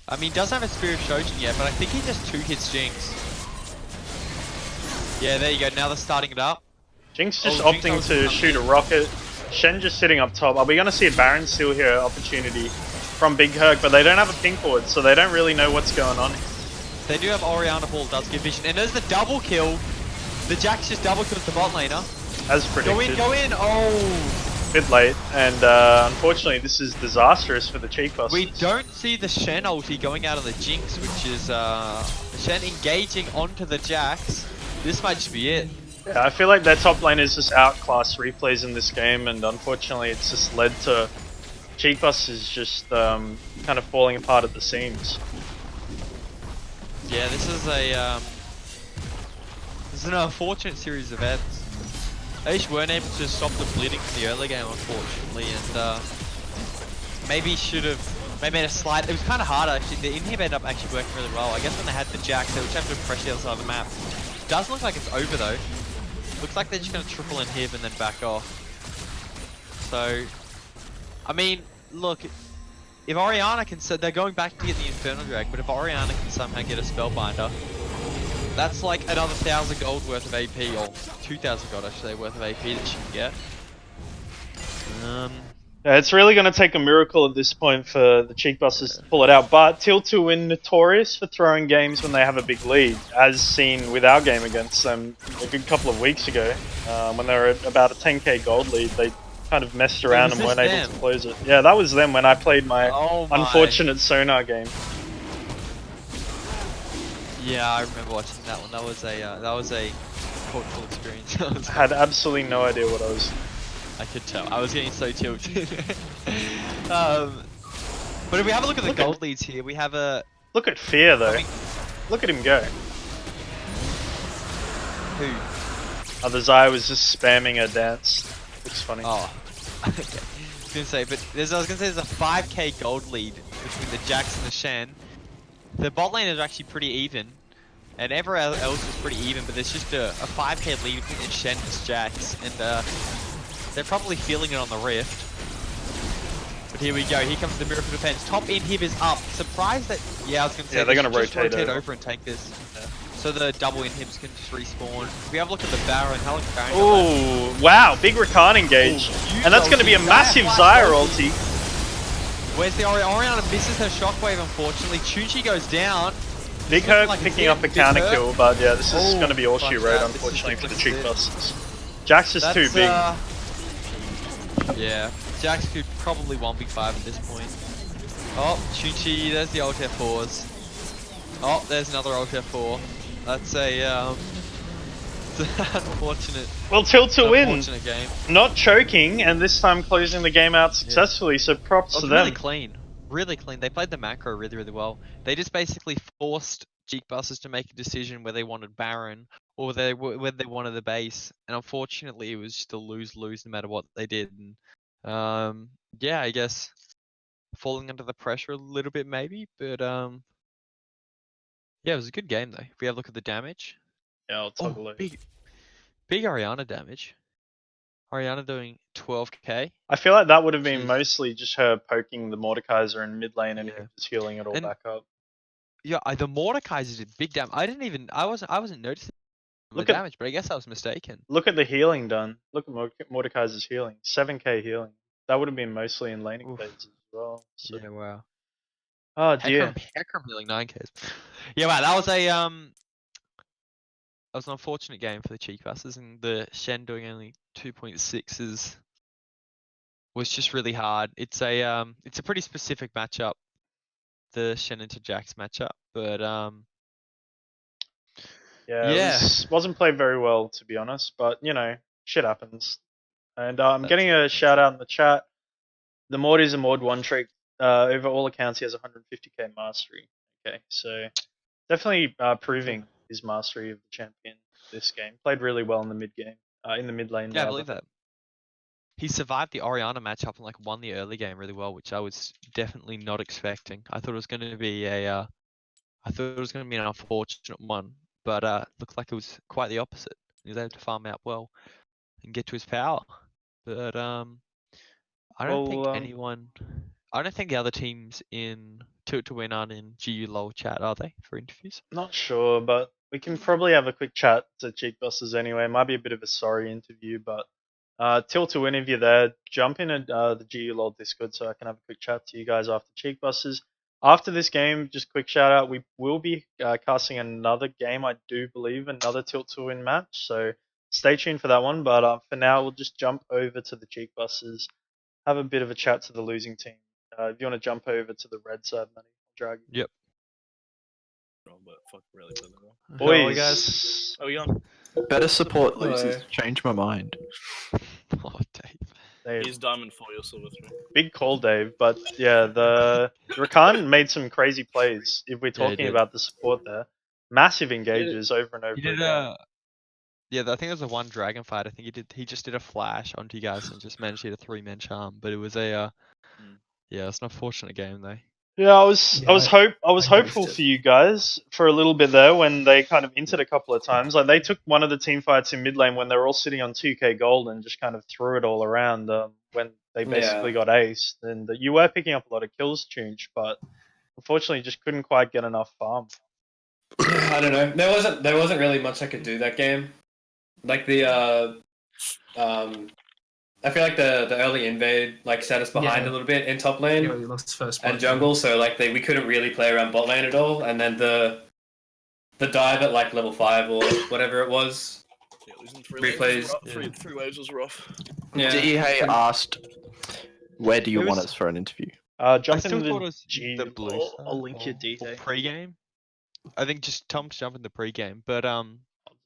I mean, doesn't have a Spear of Shojin yet, but I think he just 2-hits Jinx. Yeah, there you go. Now they're starting it up. Jinx just Oh, Jinx opting was to coming shoot a in. rocket. Shen just sitting up top. Are we gonna see a Baron steal here opportunity from Big Herc? But they don't have a pink board, so they don't really know what's going on. They do have Orianna Ball, does give vision. And there's the double kill. The Jax just double kills the bot laner. As predicted. Go in. Oh. Bit late, and unfortunately this is disastrous for the Cheek Busters. We don't see the Shen ulti going out on the Jinx, which is Shen engaging onto the Jax. This might just be it. Yeah, I feel like their top lane is just outclass replays in this game, and unfortunately it's just led to Cheek Busters just kind of falling apart at the seams. Yeah, this is an unfortunate series of events. They just weren't able to stop the bleeding from the early game, unfortunately, and maybe should have made a slide. It was kind of hard actually. The inhib ended up actually working really well. I guess when they had the Jax, they would have to pressure the other side of the map. Doesn't look like it's over though. Looks like they're just going to triple inhib and then back off. So, I mean, look, if Orianna can, they're going back to get the Infernal Drag, but if Orianna can somehow get a Spellbinder, that's like another 1,000 gold worth of AP, or 2,000 gold I should say worth of AP that she can get. Yeah, it's really going to take a miracle at this point for the Cheek Busters to pull it out, but Tilt2Win notorious for throwing games when they have a big lead, as seen with our game against them a good couple of weeks ago, when they were at about a 10k gold lead. They kind of messed around and weren't able to close it. Yeah, that was them when I played my unfortunate Sonar game. Yeah, I remember watching that one. That was a cultural experience. I had absolutely no idea what I was. I could tell. I was getting so tilted. But if we have a look at the gold leads here, we have a... Look at Fear though. Look at him go. Who? Oh, the Zaya was just spamming a dance. Looks funny. Oh. Okay. I was gonna say, but I was gonna say there's a 5k gold lead between the Jax and the Shen. The bot lane is actually pretty even, and everywhere else is pretty even, but there's just a 5k lead between the Shen and the Jax, and they're probably feeling it on the Rift. But here we go, here comes the Miracle Defense. Top inhib is up. Surprised that, yeah, I was gonna say, yeah, they're they gonna should just rotate over and tank this. Yeah. So the double inhibs can just respawn. If we have a look at the Baron, how long Baron got Oh, wow, big Rakan engage. Ooh, And that's going to be a ulti. massive Zaya Zaya ulti. ulti. Where's the Orianna misses her shockwave, unfortunately. Chunchi goes down. Big Looking Herc like a picking hit. up a Big counter Herc. kill, but yeah, this is Oh, going to be all fuck she that. wrote, This is unfortunately, for the just Cheek it. Busters. Jax is too big. Yeah, Jax could probably 1v5 at this point. Oh, Chunchi, there's the ult F4s. Oh, there's another ult F4. That's a, it's an unfortunate, Well, Tilt2Win, unfortunate game. not choking, and this time closing the game out successfully, so props It to was them. really clean. Really clean. They played the macro really, really well. They just basically forced Cheek Busters to make a decision where they wanted Baron or whether they wanted the base. And unfortunately, it was just a lose-lose no matter what they did. And yeah, I guess falling under the pressure a little bit maybe. But yeah, it was a good game though. If we have a look at the damage. Yeah, I'll toggle it. Big Ariana damage. Ariana doing 12k. I feel like that would have been Jeez. mostly just her poking the Mordekaiser in mid lane and Yeah. him just healing it all And- back up. Yeah, the Mordekaiser did big damage. I wasn't noticing the Look at- damage, but I guess I was mistaken. Look at the healing done. Look at Mordekaiser's healing. 7k healing. That would have been mostly in laning Oof. phases as well. So. Yeah, wow. Oh dear. Hecarim healing 9Ks. Yeah, wow, that was an unfortunate game for the Cheek Busters, and the Shen doing only 2.6 was just really hard. It's a pretty specific matchup. the Shen into Jax matchup, but Yeah, yeah. wasn't played very well to be honest, but you know, shit happens. And I'm That's getting it. a shout out in the chat. The Mord is a Mord one trick. Over all accounts, he has 150k mastery. Okay, so definitely proving his mastery of the champion this game. Played really well in the mid game, in the mid lane. Yeah, I rather. believe that. He survived the Orianna matchup and like won the early game really well, which I was definitely not expecting. I thought it was going to be I thought it was going to be an unfortunate one, but looked like it was quite the opposite. He was able to farm out well and get to his power. But I don't think anyone. I don't think the other teams in to win aren't in GU LOL chat, are they, for interviews? Not sure, but we can probably have a quick chat to Cheek Busters anyway. Might be a bit of a sorry interview, but till to win if you're there, jump in at the GU LOL Discord so I can have a quick chat to you guys after Cheek Busters. After this game, just quick shout out, we will be casting another game, I do believe, another Tilt to Win match. So stay tuned for that one. But for now, we'll just jump over to the Cheek Busters, have a bit of a chat to the losing team. If you want to jump over to the red side, Manny, I'll drag you. Yep. But fuck, really play them well. How are we, Boys, Oh, you on? Better support Hello. losers. Change my mind. Oh, Dave. Dave. He's diamond 4, you're silver 3. Big call, Dave. But yeah, the Rakan made some crazy plays. If we're Yeah, he talking did. about the support there, massive engages over and over He did again. yeah, I think it was a one dragon fight. I think he just did a flash onto you guys and just managed to hit a 3-man charm. But it was a yeah, it's an unfortunate game though. Yeah, I was Yeah, I was I hopeful ghosted. for you guys for a little bit there when they kind of entered a couple of times. Like they took one of the team fights in mid lane when they were all sitting on 2k gold and just kind of threw it all around when they basically got aced. And you were picking up a lot of kills, Tunch, but unfortunately just couldn't quite get enough farm. I don't know. There wasn't really much I could do that game. Like I feel like the early invade like set us behind a little bit in top lane Yeah, we lost first and jungle, so like we couldn't really play around bot lane at all. And then the dive at like level 5 or whatever it was. Yeah, losing 3 Replays. waves was rough. Yeah. Three waves was rough. Yeah. DEA asked, "Where do you It want was- us for an interview?" Jump still into thought it the was G. the blue I'll side link your or detail. pre-game. I think just tell him to jump in the pre-game. But I'll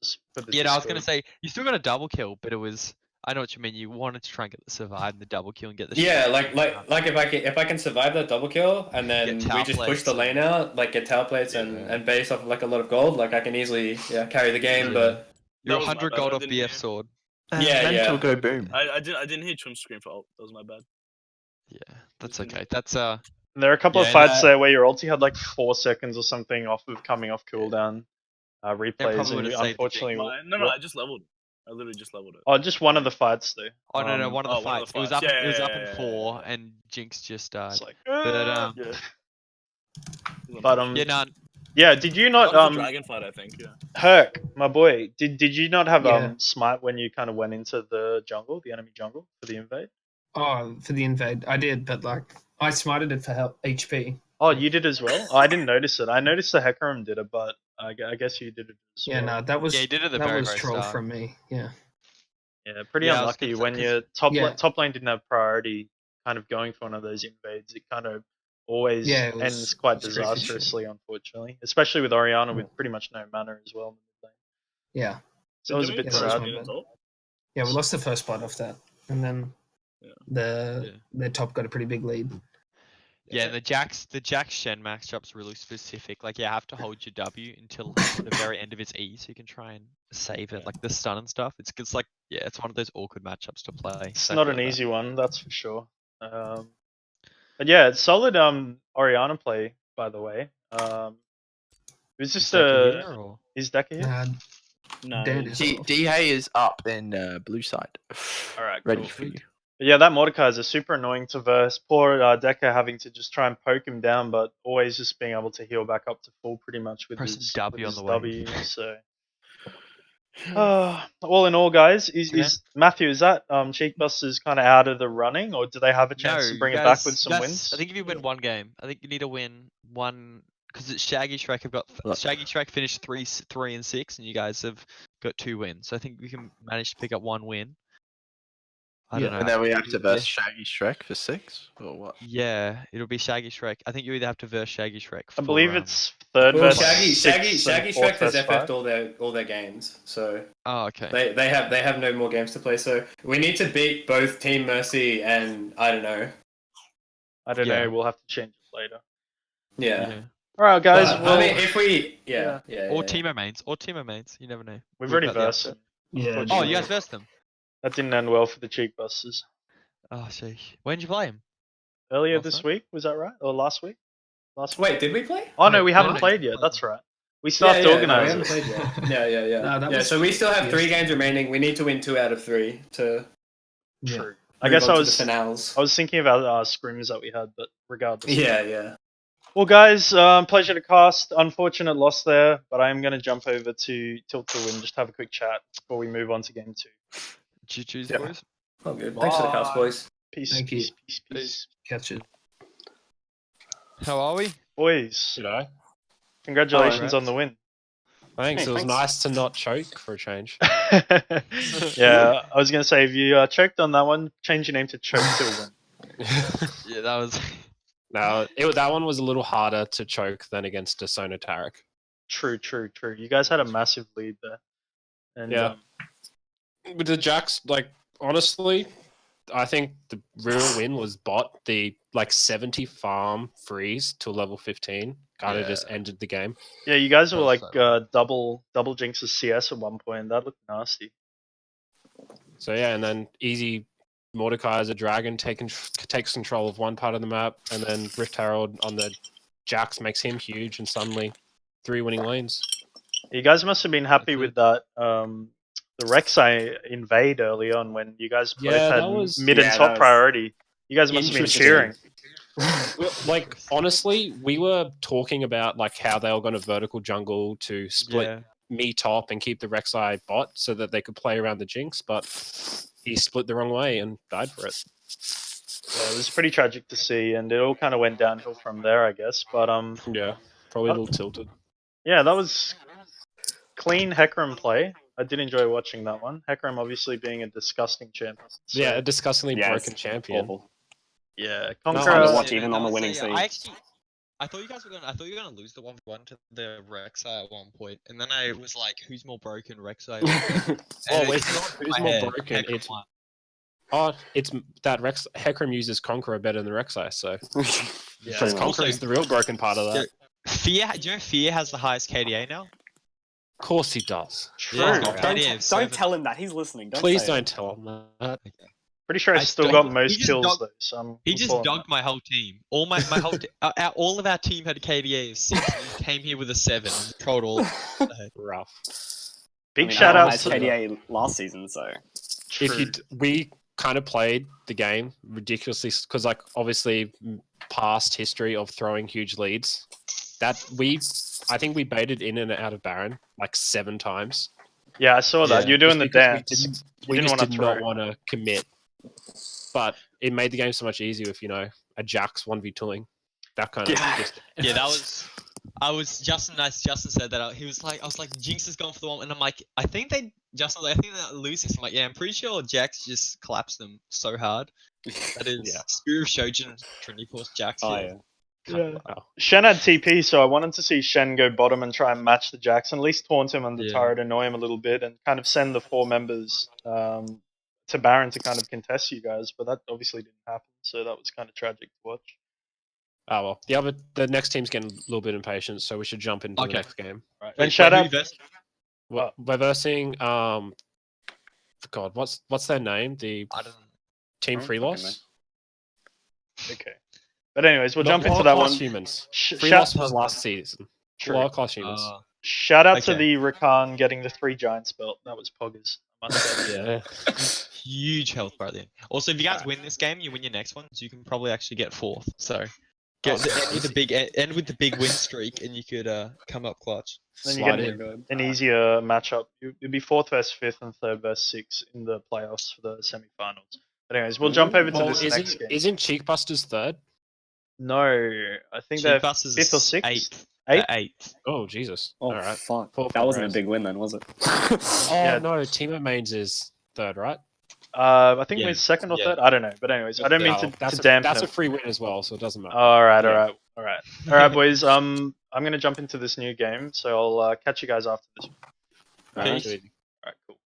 just put the yeah, no, I was gonna Discord. say you still got a double kill, but it was I know what you mean. You wanted to try and get the survive and the double kill and get the Yeah, shot. like if I can survive that double kill and then Get we tower just push plates the lane out, like get tower plates Yeah. and base off of like a lot of gold, like I can easily carry the game. Yeah. But You're That was my 100 bad, gold I off didn't BF hear. sword. Yeah, Mental yeah. go boom. I didn't hear Trim scream for ult. That was my bad. Yeah, that's Just okay. That's There are a couple of Yeah, fights that- there where your ulti had like 4 seconds or something off of coming off cooldown replays, probably and would've you saved the unfortunately. No, I just leveled. I literally just leveled it. Oh, just one of the fights though. oh no, Um, one of the one of fights. the It was fights. up. Yeah, It was yeah, up yeah, in yeah, 4, yeah. and Jinx just died. It's like, But yeah. He's But yeah, no, yeah. Did you That not was the dragon fight, I think. Yeah. Herc, my boy? Did you not have Yeah. smite when you kind of went into the jungle, the enemy jungle for the invade? Oh, for the invade, I did, but like I smited it for help HP. Oh, you did as well. Oh, I didn't notice it. I noticed the Hecarim did it, but I guess you did it as Yeah, well. no, that was Yeah, he did it at the that very, was very troll start. from me. Yeah, Yeah, pretty Yeah, I was unlucky gonna say, when 'cause- your Yeah. top lane didn't have priority, kind of going for one of those invades. It kind of always Yeah, it was- ends quite it was pretty fishy. disastrously, unfortunately. Especially with Orianna with pretty much no mana as well in the mid lane. yeah, So it was a Didn't bit we Yeah, that was sad. my get bad. its ult? yeah. We lost the first spot off that, and then Yeah. their top got a pretty big lead. Yeah, and the Jax Shen matchup's really specific. Like you have to hold your W until the very end of its E, so you can try and save it, like the stun and stuff. It's like yeah, it's one of those awkward matchups to play. It's exactly not an like that. easy one, that's for sure. But yeah, it's solid Orianna play, by the way. It was just Decker here, or? is Decker here? Nah, No. dead is off. DEA is up in blue side. Alright, Ready cool. for you. But yeah, that Mordekaiser is super annoying to verse. Poor Decker having to just try and poke him down, but always just being able to heal back up to full pretty much with Press his, W with on his the W. wave. So, all in all, guys, Yeah. is Matthew, is that Cheekbusters kind of out of the running, or do they have a chance to bring it back with some wins? I think if you win one game, I think you need to win one because it's Shaggy Shrek have got Look. Shaggy Shrek finished 3-6, and you guys have got 2 wins. So I think we can manage to pick up one win. I don't Yeah. know. And then we have to verse Yeah. Shaggy Shrek for 6 or what? Yeah, it'll be Shaggy Shrek. I think you either have to verse Shaggy Shrek. I For, believe it's third Well, verse Shaggy 6 and fourth Shrek has verse 5. FF'd all their games, so Oh, okay. they have no more games to play. So we need to beat both Team Mercy and I don't know. I don't Yeah. know. We'll have to change it later. Yeah. All right, guys. But, Well, I mean, if we yeah. Or Teemo mains. Or Teemo mains. You never know. we've We've already got the versed answer. them. Yeah. Oh, Unfortunately. you guys versed them. That didn't end well for the Cheek Busters. Oh, sheesh. When did you play him? Earlier Last this night? week, was that right? Or last week? Last week? Wait, did we play? Oh no, Wait, we haven't no. played yet. That's right. We still have to no, we organize haven't it. played yet. Yeah. No, that Yeah, was so we still have 3 yesterday. games remaining. We need to win 2 out of 3 to Yeah. True. I move guess on I to was the finals. thinking about scrims that we had, but regardless. Yeah. Well, guys, pleasure to cast. Unfortunate loss there, but I am going to jump over to Tilt to Win, just have a quick chat before we move on to game 2. Choo-choos, Yeah. boys. Oh, good. Thanks for the cast, boys. Peace, Thank peace, you. peace, peace. Catch it. How are we? Boys, G'day. congratulations Hello. on the win. Thanks. Hey, It was thanks. nice to not choke for a change. Yeah, I was going to say, if you choked on that one, change your name to Choke Till Win. Yeah, that was. No, that one was a little harder to choke than against a Sona Tarek. True. You guys had a massive lead there. And Yeah. With the Jacks, like, honestly, I think the real win was bot. The, 70 farm freeze to level 15 kind of just ended the game. yeah, you guys were That was like so double Jinx's CS at one point. That looked nasty. So, yeah, and then easy Mordecai as a dragon takes control of one part of the map, and then Rift Herald on the Jacks makes him huge, and suddenly 3 winning lanes. You guys must have been happy That's with that. The Rek'Sai invade early on when you guys both Yeah, had that was- mid and Yeah, top that was- priority. You guys must have been Interesting. cheering. Like, honestly, we were talking about how they were going to vertical jungle to split Yeah. me top and keep the Rek'Sai bot so that they could play around the Jinx, but he split the wrong way and died for it. Yeah, it was pretty tragic to see, and it all kind of went downhill from there, I guess. But Yeah, probably a little tilted. yeah, that was clean Hecarim play. I did enjoy watching that one. Hecarim obviously being a disgusting champion. So, Yeah, a disgustingly Yeah, broken it's champion. Awful. yeah, No, Conqueror. Hard to honestly, watch even on the winning scene. I thought you guys were gonna. I thought you were gonna lose the 1v1 to the Rek'Sai at one point, and then I was like, "Who's more broken, Rek'Sai?" Oh, it's not who's more broken. Hecarim It's won. it's that Hecarim uses Conqueror better than Rek'Sai, so Yeah. Pretty much. Conqueror is the real broken part of that. Fear. Do you know Fear has the highest KDA now? Of course he does. True. Yeah, he's got Don't, KDA of don't 7. tell him that. He's listening. Don't Please say don't it. tell him that. Pretty sure I I still still- got most he just kills dogged- though. So I'm He just following dogged my whole team. All my whole all of our team had a KDA of 6. And he came here with a 7 and trolled all. Rough. that. I Big mean, shout I out had to KDA last season, so True. We kind of played the game ridiculously because, obviously, past history of throwing huge leads. I think we baited in and out of Baron 7 times. Yeah, I saw that. Yeah. You're doing the Just because dance. We didn't just wanna did not throw. want to commit, but it made the game so much easier with a Jax 1v2ing. That kind of just Yeah, that was. I was Justin. Justin said that he was like, I was like, Jinx is going for the one, and I'm like, I think they lose this. I'm like, yeah, I'm pretty sure Jax just collapsed them so hard. That is Yeah. Spirit of Shojin Trinity Force Jax. oh here. yeah. Yeah. wow. Shen had TP, so I wanted to see Shen go bottom and try and match the Jackson, at least taunt him under Yeah. turret, annoy him a little bit, and kind of send the 4 members to Baron to kind of contest you guys. But that obviously didn't happen, so that was kind of tragic to watch. Oh well. The next team's getting a little bit impatient, so we should jump into the Okay. next game. Right. Wait, And shout who you out. versus? We're versing God, what's their name? The I don't. Team Oh, Free fucking Loss? Okay. But anyways, we'll Not jump into lower that class one. humans. Sh- Free shout, Loss was last season. True. Lower class humans. shout out to Okay. the Rakan getting the 3 Giants belt. That was poggers. I must say. Yeah. Huge health bar there. Also, if you guys Right. win this game, you win your next one, so you can probably actually get 4th. So get Oh, end with the big win streak, and you could come up clutch. Then you Slide get in. an easier matchup. You'd be 4th versus 5th and 3rd versus 6th in the playoffs for the semi-finals. But anyways, we'll jump over to Well, this next game. isn't Cheekbusters third? No, I think they're Cheap Busters 5th or is 6th. 8th. Eighth? 8th. Oh Jesus! Oh All right. fuck. Four That wasn't a race. big win then, was it? Oh Yeah. no, Teemo Mains is third, right? I think Yeah, we're second or yeah. third. I don't know, but anyways, I don't mean to dampen that's a it. free win as well, so it doesn't matter. All right, all Yeah. right, all right, all right, boys. I'm gonna jump into this new game, so I'll catch you guys after this one. Okay, Peace. too easy. All right, cool.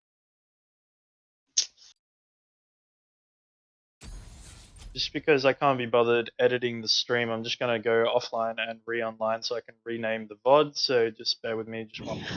Just because I can't be bothered editing the stream, I'm just gonna go offline and re-online so I can rename the VOD. So just bear with me just one minute.